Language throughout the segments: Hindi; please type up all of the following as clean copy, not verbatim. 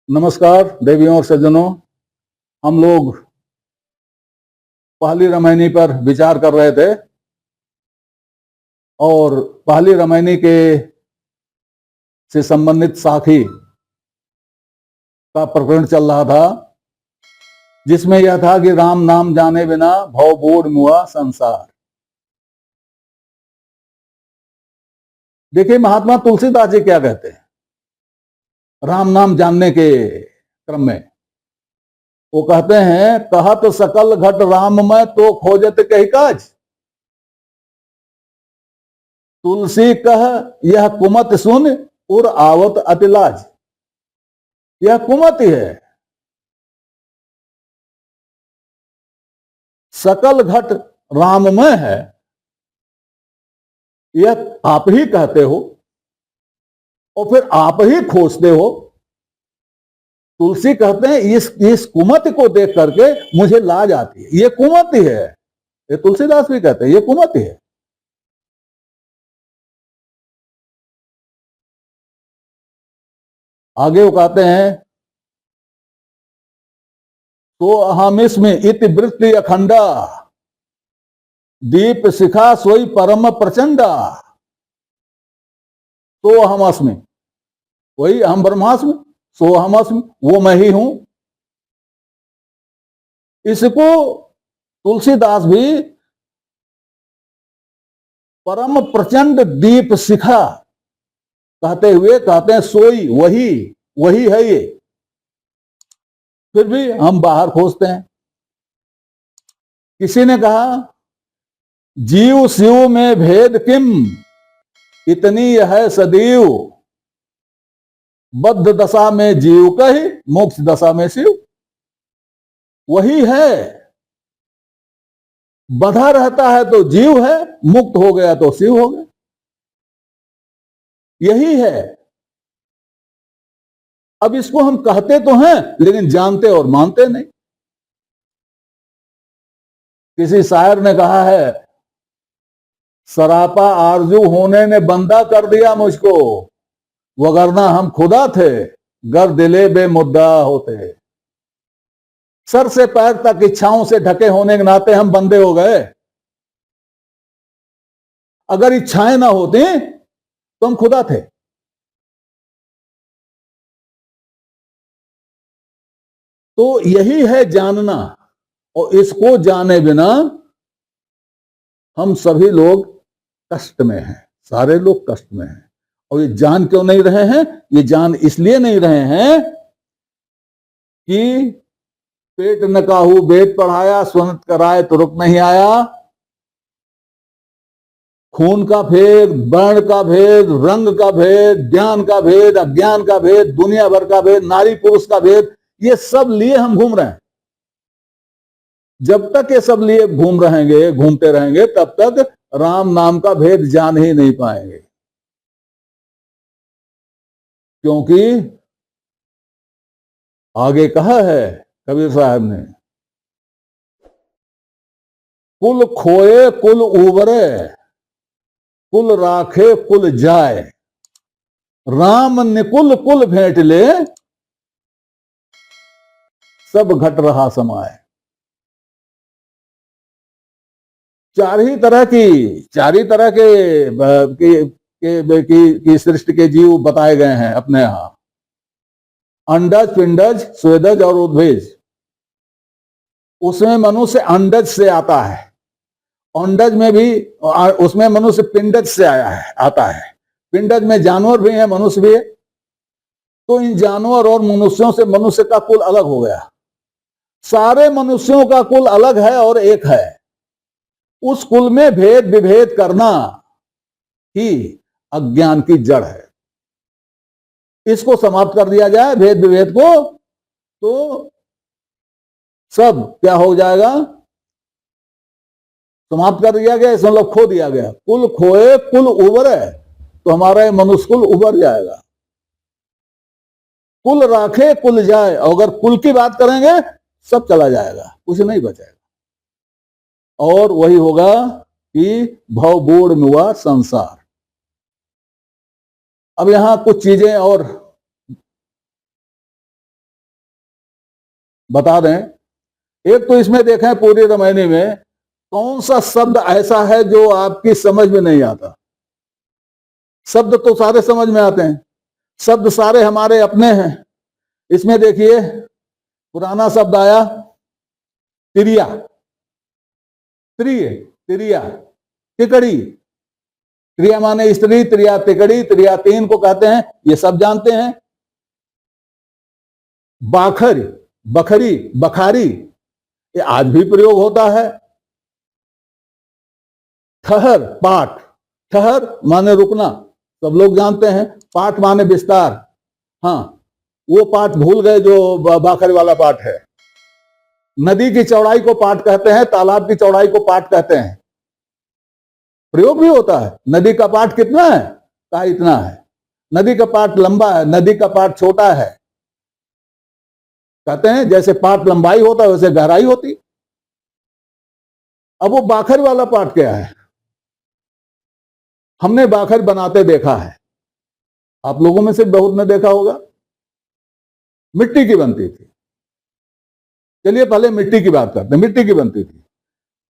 नमस्कार देवियों और सज्जनों। हम लोग पहली रामायणी पर विचार कर रहे थे और पहली रामायणी के से संबंधित साखी का प्रकरण चल रहा था, जिसमें यह था कि राम नाम जाने बिना भव बोध मुआ संसार। देखिए महात्मा तुलसीदास जी क्या कहते हैं राम नाम जानने के क्रम में। वो कहते हैं, कहत सकल घट राम में तो खोजत कही काज, तुलसी कह यह कुमत सुन उर आवत अतिलाज। यह कुमत ही है। सकल घट राम में है, यह आप ही कहते हो और फिर आप ही खोजते हो। तुलसी कहते हैं इस कुमत को देख करके मुझे लाज आती है। ये कुमत ही है। ये तुलसीदास भी कहते हैं ये कुमत ही है। आगे वो कहते हैं, तो अहम इसमें इति वृत्ति अखंडा, दीप शिखा सोई परम प्रचंडा। तो अहम अस्मि, वही अहम ब्रह्मास्मि, सो अहम अस्मि, वो मैं ही हूं। इसको तुलसीदास भी परम प्रचंड दीप शिखा कहते हुए कहते हैं सोई वही है ये। फिर भी हम बाहर खोजते हैं। किसी ने कहा, जीव शिव में भेद किम, इतनी है सदैव, बद्ध दशा में जीव कही, मोक्ष दशा में शिव। वही है, बंधा रहता है तो जीव है, मुक्त हो गया तो शिव हो गया। यही है। अब इसको हम कहते तो हैं लेकिन जानते और मानते नहीं। किसी शायर ने कहा है, सरापा आरजू होने ने बंदा कर दिया मुझको, वगरना हम खुदा थे, गर दिले बेमुद्दा होते। सर से पैर तक इच्छाओं से ढके होने के नाते हम बंदे हो गए। अगर इच्छाएं ना होती तो हम खुदा थे। तो यही है जानना, और इसको जाने बिना हम सभी लोग कष्ट में हैं। सारे लोग कष्ट में हैं। और ये जान क्यों नहीं रहे हैं? ये जान इसलिए नहीं रहे हैं कि पेट न काहू वेद पढ़ाया, स्वनत कराए तो रुक नहीं आया। खून का भेद, वर्ण का भेद, रंग का भेद, ज्ञान का भेद, अज्ञान का भेद, दुनिया भर का भेद, नारी पुरुष का भेद, ये सब लिए हम घूम रहे हैं। जब तक ये सब लिए घूमते रहेंगे तब तक राम नाम का भेद जान ही नहीं पाएंगे। क्योंकि आगे कहा है कबीर साहब ने, कुल खोए कुल उबरे, कुल राखे कुल जाए, राम निकुल कुल भेंट ले, सब घट रहा समाए। चार ही तरह की सृष्टि के जीव बताए गए हैं अपने यहां, अंडज, पिंडज, स्वेदज और उद्भिज। उसमें मनुष्य अंडज से आता है, अंडज में भी उसमें मनुष्य पिंडज से आता है। पिंडज में जानवर भी है, मनुष्य भी है। तो इन जानवर और मनुष्यों से मनुष्य का कुल अलग हो गया। सारे मनुष्यों का कुल अलग है और एक है। उस कुल में भेद विभेद करना ही अज्ञान की जड़ है। इसको समाप्त कर दिया जाए, भेद विभेद को, तो सब क्या हो जाएगा? समाप्त कर दिया गया, इसमें मतलब खो दिया गया। कुल खोए कुल उबरे, तो हमारा ये मनुष्य कुल उबर जाएगा। कुल राखे कुल जाए, अगर कुल की बात करेंगे सब चला जाएगा, कुछ नहीं बचेगा। और वही होगा कि भव बोध मुआ संसार। अब यहां कुछ चीजें और बता दें। एक तो इसमें देखें पूरी रामायणी में कौन सा शब्द ऐसा है जो आपकी समझ में नहीं आता। शब्द तो सारे समझ में आते हैं, शब्द सारे हमारे अपने हैं। इसमें देखिए पुराना शब्द आया तिरिया, त्रिय, तिरिया, तिकड़ी। त्रिया माने स्त्री, त्रिया तिकड़ी, त्रिया तीन को कहते हैं, ये सब जानते हैं। बाखर, बखरी, बखारी, ये आज भी प्रयोग होता है। ठहर, पाठ, ठहर माने रुकना, सब लोग जानते हैं। पाठ माने विस्तार, हाँ वो पाठ भूल गए जो बाखरी वाला पाठ है। नदी की चौड़ाई को पाठ कहते हैं, तालाब की चौड़ाई को पाठ कहते हैं, प्रयोग भी होता है। नदी का पाठ कितना है, कहा इतना है। नदी का पाठ लंबा है, नदी का पाठ छोटा है, कहते हैं जैसे पाठ लंबाई होता है वैसे गहराई होती। अब वो बाखर वाला पाठ क्या है? हमने बाखर बनाते देखा है, आप लोगों में से बहुत ने देखा होगा, मिट्टी की बनती थी। चलिए पहले मिट्टी की बात करते हैं। मिट्टी की बनती थी,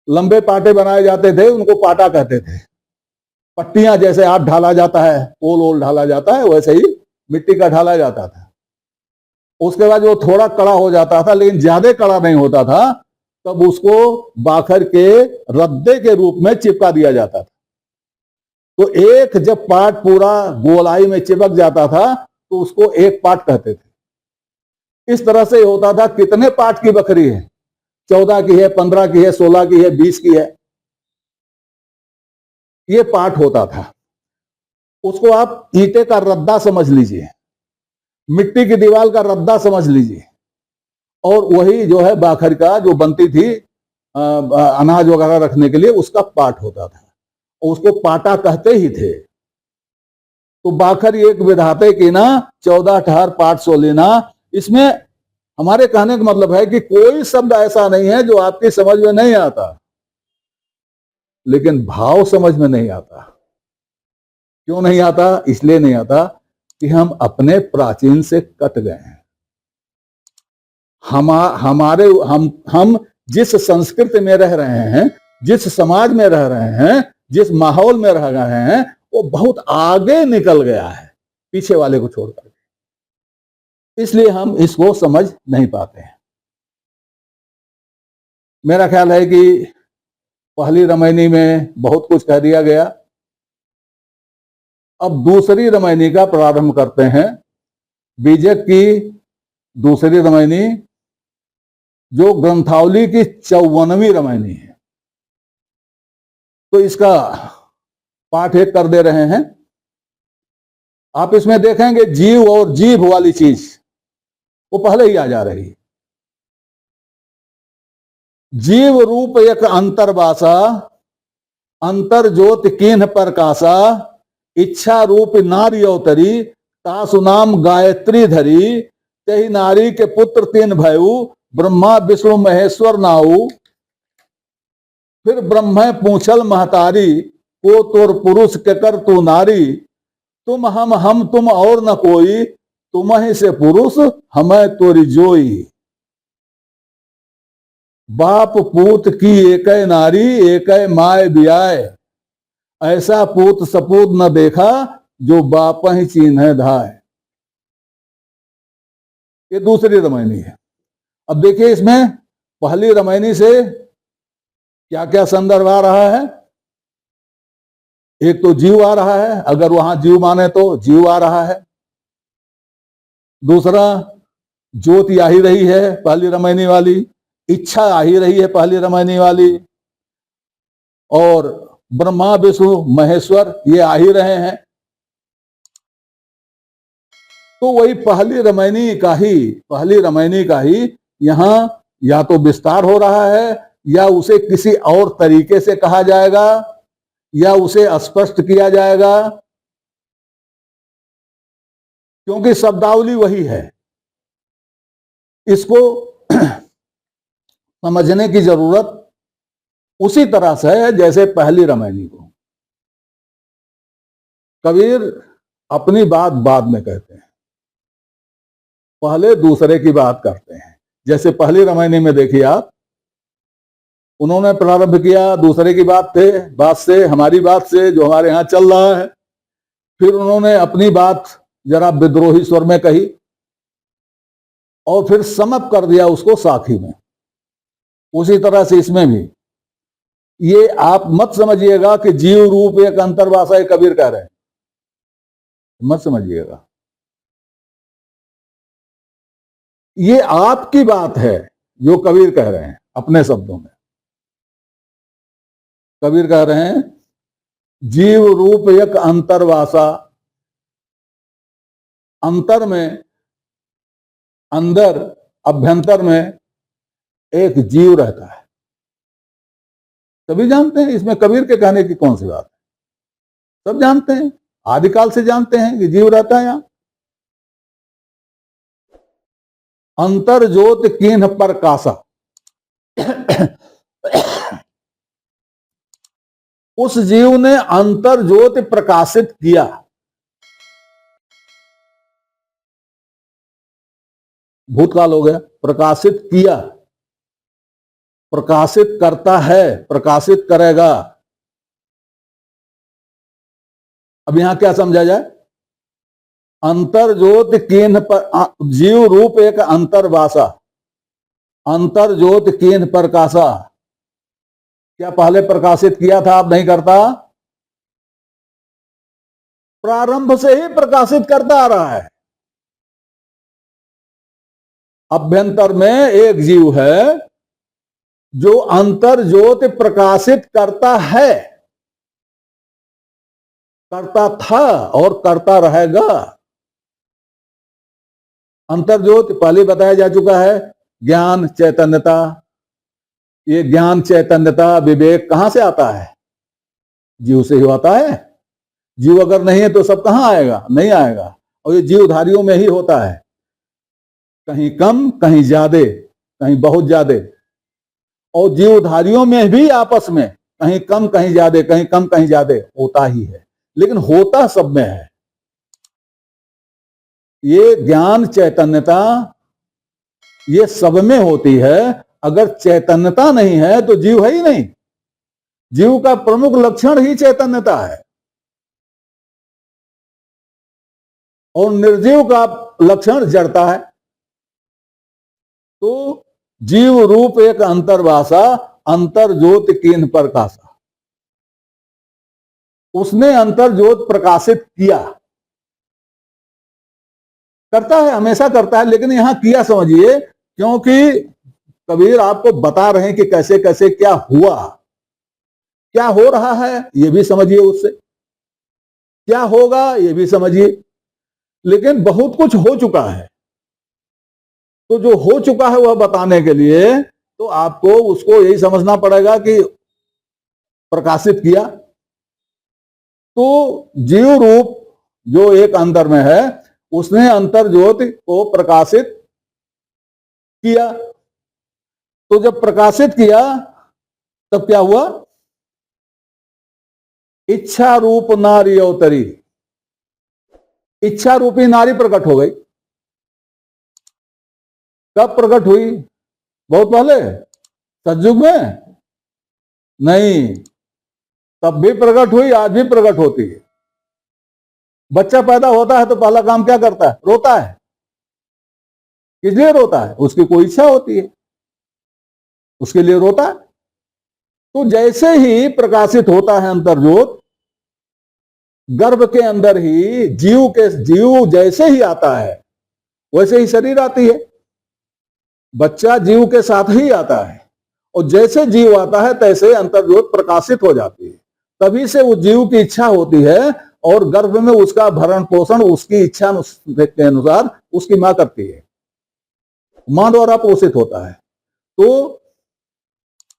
लंबे पाटे बनाए जाते थे, उनको पाटा कहते थे। पट्टियां जैसे आट ढाला जाता है, ओल ओल ढाला जाता है, वैसे ही मिट्टी का ढाला जाता था। उसके बाद वो थोड़ा कड़ा हो जाता था, लेकिन ज्यादा कड़ा नहीं होता था, तब उसको बाखर के रद्दे के रूप में चिपका दिया जाता था। तो एक जब पाट पूरा गोलाई में चिपक जाता था तो उसको एक पाट कहते थे। इस तरह से होता था। कितने पाट की बकरी है? 14 की है, 15 की है, 16 की है, 20 की है, ये पाठ होता था। उसको आप ईंटे का रद्दा समझ लीजिए, मिट्टी की दीवार का रद्दा समझ लीजिए, और वही जो है बाखर का जो बनती थी अनाज वगैरह रखने के लिए, उसका पाठ होता था, उसको पाटा कहते ही थे। तो बाखर एक विधाते की ना 14 ठहर पाठ सो लेना। इसमें हमारे कहने का मतलब है कि कोई शब्द ऐसा नहीं है जो आपकी समझ में नहीं आता, लेकिन भाव समझ में नहीं आता। क्यों नहीं आता? इसलिए नहीं आता कि हम अपने प्राचीन से कट गए हैं। हम जिस संस्कृति में रह रहे हैं, जिस समाज में रह रहे हैं, जिस माहौल में रह रहे हैं, वो बहुत आगे निकल गया है पीछे वाले को छोड़कर, इसलिए हम इसको समझ नहीं पाते हैं। मेरा ख्याल है कि पहली रामायणी में बहुत कुछ कह दिया गया। अब दूसरी रामायणी का प्रारंभ करते हैं। बीजक की दूसरी रामायणी जो ग्रंथावली की 54वीं रामायणी है, तो इसका पाठ एक कर दे रहे हैं। आप इसमें देखेंगे जीव और जीभ वाली चीज वो पहले ही आ जा रही है। जीव रूप एक अंतर्वासा, अंतर ज्योत कीन्ह प्रकाशा, इच्छा रूप नारी अवतरी, तासु नाम गायत्री धरी, तेहि नारी के पुत्र तीन भयउ, ब्रह्मा विष्णु महेश्वर नाऊ। फिर ब्रह्म पूछल महतारी, को तोर पुरुष के कर तू नारी, तुम हम तुम और न कोई, तुम ही से पुरुष हमें तोरी जोई। बाप पूत की एक नारी, एक माय बियाय, ऐसा पूत सपूत न देखा, जो बाप ही चीन्ह धाय। ये दूसरी रामायणी है। अब देखिए इसमें पहली रामायणी से क्या क्या संदर्भ आ रहा है। एक तो जीव आ रहा है, अगर वहां जीव माने तो जीव आ रहा है। दूसरा ज्योति आ ही रही है पहली रामायणी वाली, इच्छा आ ही रही है पहली रामायणी वाली, और ब्रह्मा विष्णु महेश्वर ये आ ही रहे हैं। तो वही पहली रामायणी का ही यहां या तो विस्तार हो रहा है, या उसे किसी और तरीके से कहा जाएगा, या उसे स्पष्ट किया जाएगा, क्योंकि शब्दावली वही है। इसको समझने की जरूरत उसी तरह से है जैसे पहली रामायणी को। कबीर अपनी बात बाद में कहते हैं, पहले दूसरे की बात करते हैं। जैसे पहली रामायणी में देखिए आप, उन्होंने प्रारंभ किया दूसरे की बात से हमारी बात से जो हमारे यहाँ चल रहा है, फिर उन्होंने अपनी बात जरा विद्रोही स्वर में कही और फिर समअप कर दिया उसको साखी में। उसी तरह से इसमें भी ये आप मत समझिएगा कि जीव रूप एक अंतर्भाषा कबीर कह रहे हैं, मत समझिएगा। ये आपकी बात है जो कबीर कह रहे हैं अपने शब्दों में। कबीर कह रहे हैं जीव रूप एक अंतर्भाषा, अंतर में, अंदर, अभ्यंतर में एक जीव रहता है। सभी जानते हैं, इसमें कबीर के कहने की कौन सी बात है, सब जानते हैं, आदिकाल से जानते हैं कि जीव रहता है यहां। अंतर ज्योत कीन्ह प्रकाशा, उस जीव ने अंतर ज्योत प्रकाशित किया। भूतकाल हो गया, प्रकाशित किया, प्रकाशित करता है, प्रकाशित करेगा। अब यहां क्या समझा जाए, अंतर ज्योत कीन्ह पर, जीव रूप एक अंतर्भाषा, अंतर ज्योत कीन्ह प्रकाशा। क्या पहले प्रकाशित किया था, अब नहीं करता, प्रारंभ से ही प्रकाशित करता आ रहा है। अभ्यंतर में एक जीव है जो अंतर ज्योत प्रकाशित करता है, करता था और करता रहेगा। अंतर ज्योत पहले बताया जा चुका है, ज्ञान चैतन्यता। ये ज्ञान चैतन्यता विवेक कहां से आता है, जीव से ही आता है। जीव अगर नहीं है तो सब कहां आएगा, नहीं आएगा। और ये जीवधारियों में ही होता है, कहीं कम कहीं ज्यादा, कहीं बहुत ज्यादा। और जीवधारियों में भी आपस में कहीं कम कहीं ज्यादा, कहीं कम कहीं ज्यादा होता ही है, लेकिन होता सब में है। ये ज्ञान चैतन्यता ये सब में होती है। अगर चैतन्यता नहीं है तो जीव है ही नहीं। जीव का प्रमुख लक्षण ही चैतन्यता है, और निर्जीव का लक्षण जड़ता है। तो जीव रूप एक अंतर्भाषा, अंतर ज्योत कीन्ह प्रकाशा। उसने अंतर ज्योत प्रकाशित किया, करता है, हमेशा करता है, लेकिन यहां किया समझिए, क्योंकि कबीर आपको बता रहे हैं कि कैसे कैसे क्या हुआ, क्या हो रहा है ये भी समझिए, उससे क्या होगा ये भी समझिए। लेकिन बहुत कुछ हो चुका है, तो जो हो चुका है वह बताने के लिए तो आपको उसको यही समझना पड़ेगा कि प्रकाशित किया। तो जीव रूप जो एक अंदर में है उसने अंतर ज्योति को प्रकाशित किया। तो जब प्रकाशित किया तब क्या हुआ, इच्छा रूप नारी अवतरी, इच्छा रूपी नारी प्रकट हो गई। कब प्रकट हुई, बहुत पहले, सतयुग में नहीं, तब भी प्रकट हुई, आज भी प्रकट होती है। बच्चा पैदा होता है तो पहला काम क्या करता है, रोता है। किस लिए रोता है, उसकी कोई इच्छा होती है, उसके लिए रोता है। तो जैसे ही प्रकाशित होता है अंतर्ज्योत, गर्भ के अंदर ही जीव जैसे ही आता है वैसे ही शरीर आती है। बच्चा जीव के साथ ही आता है, और जैसे जीव आता है तैसे अंतर्ज्योत प्रकाशित हो जाती है। तभी से उस जीव की इच्छा होती है, और गर्भ में उसका भरण पोषण उसकी इच्छा के अनुसार उसकी मां करती है, मां द्वारा पोषित होता है। तो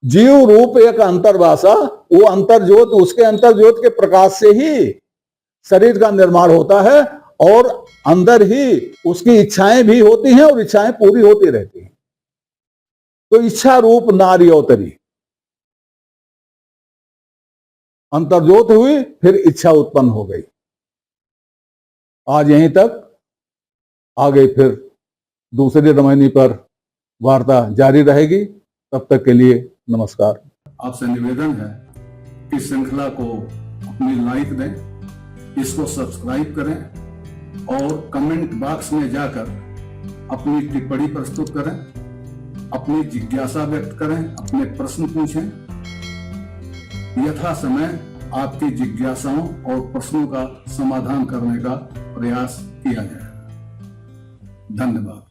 जीव रूप एक अंतर्भाषा, वो अंतर्ज्योत, उसके अंतर्ज्योत के प्रकाश से ही शरीर का निर्माण होता है, और अंदर ही उसकी इच्छाएं भी होती हैं और इच्छाएं पूरी होती रहती हैं। तो इच्छा रूप नारी अवतरी, अंतर्ज्योत हुई, फिर इच्छा उत्पन्न हो गई। आज यहीं तक, आ गई फिर दूसरी रामायणी पर वार्ता जारी रहेगी। तब तक के लिए नमस्कार। आपसे निवेदन है कि श्रृंखला को अपनी लाइक दें, इसको सब्सक्राइब करें और कमेंट बॉक्स में जाकर अपनी टिप्पणी प्रस्तुत करें, अपनी जिज्ञासा व्यक्त करें, अपने प्रश्न पूछें। यथा समय आपकी जिज्ञासाओं और प्रश्नों का समाधान करने का प्रयास किया जाए। धन्यवाद।